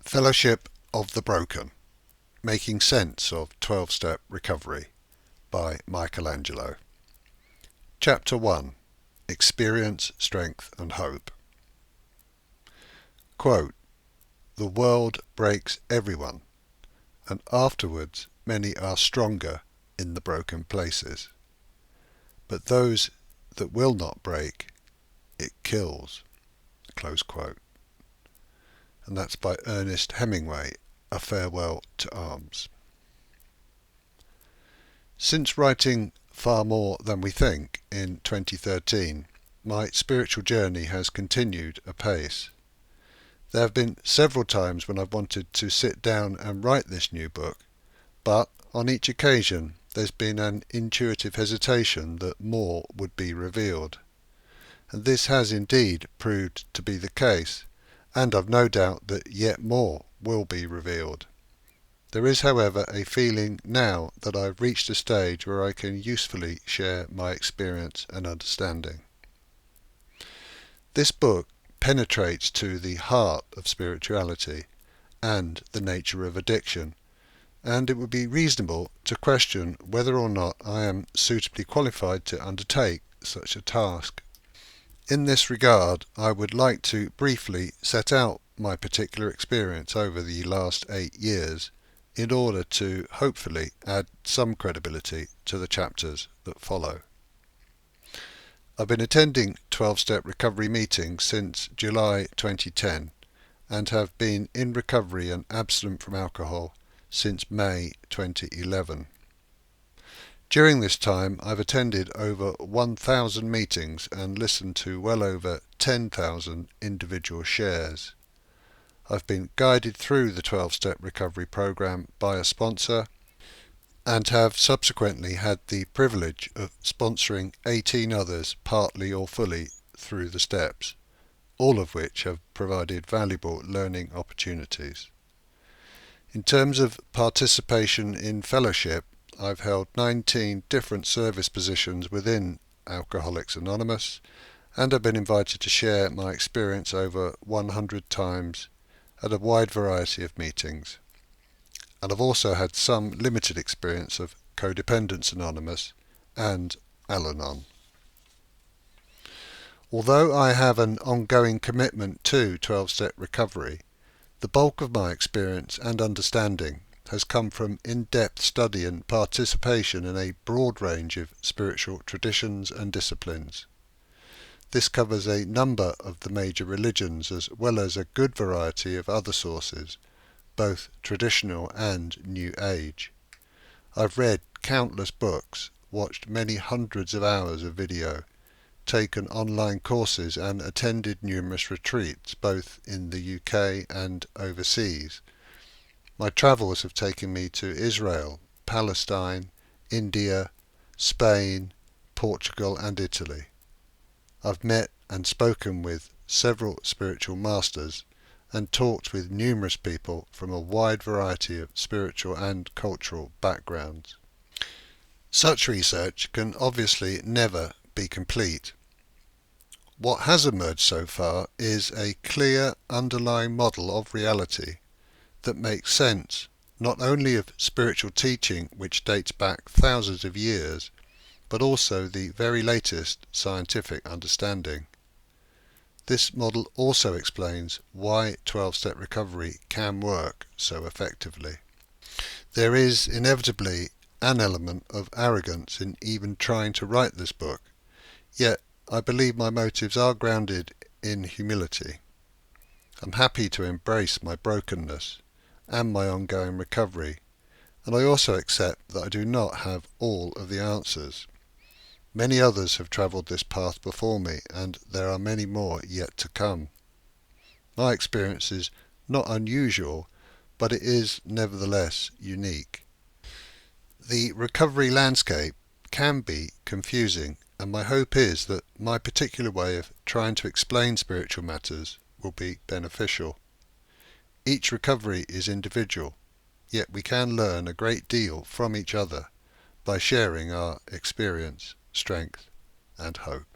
Fellowship of the Broken, Making Sense of 12-Step Recovery by Angelo. Chapter 1. Experience, Strength and Hope. Quote, "The world breaks everyone, and afterwards many are stronger in the broken places. But those that will not break, it kills." Close quote. And that's by Ernest Hemingway, A Farewell to Arms. Since writing Far More Than We Think in 2013, my spiritual journey has continued apace. There have been several times when I've wanted to sit down and write this new book, but on each occasion there's been an intuitive hesitation that more would be revealed. And this has indeed proved to be the case, and I've no doubt that yet more will be revealed. There is, however, a feeling now that I've reached a stage where I can usefully share my experience and understanding. This book penetrates to the heart of spirituality and the nature of addiction, and it would be reasonable to question whether or not I am suitably qualified to undertake such a task. In this regard, I would like to briefly set out my particular experience over the last 8 years in order to hopefully add some credibility to the chapters that follow. I've been attending 12-step recovery meetings since July 2010 and have been in recovery and abstinent from alcohol since May 2011. During this time, I've attended over 1,000 meetings and listened to well over 10,000 individual shares. I've been guided through the 12-step recovery program by a sponsor and have subsequently had the privilege of sponsoring 18 others partly or fully through the steps, all of which have provided valuable learning opportunities. In terms of participation in fellowship, I've held 19 different service positions within Alcoholics Anonymous, and I've been invited to share my experience over 100 times at a wide variety of meetings. And I've also had some limited experience of Codependence Anonymous and Al-Anon. Although I have an ongoing commitment to 12-step recovery, the bulk of my experience and understanding has come from in-depth study and participation in a broad range of spiritual traditions and disciplines. This covers a number of the major religions as well as a good variety of other sources, both traditional and New Age. I've read countless books, watched many hundreds of hours of video, taken online courses and attended numerous retreats both in the UK and overseas. My travels have taken me to Israel, Palestine, India, Spain, Portugal and Italy. I've met and spoken with several spiritual masters and talked with numerous people from a wide variety of spiritual and cultural backgrounds. Such research can obviously never be complete. What has emerged so far is a clear underlying model of reality that makes sense not only of spiritual teaching which dates back thousands of years, but also the very latest scientific understanding. This model also explains why 12-step recovery can work so effectively. There is inevitably an element of arrogance in even trying to write this book, yet I believe my motives are grounded in humility. I'm happy to embrace my brokenness and my ongoing recovery, and I also accept that I do not have all of the answers. Many others have travelled this path before me, and there are many more yet to come. My experience is not unusual, but it is nevertheless unique. The recovery landscape can be confusing, and my hope is that my particular way of trying to explain spiritual matters will be beneficial. Each recovery is individual, yet we can learn a great deal from each other by sharing our experience, strength and hope.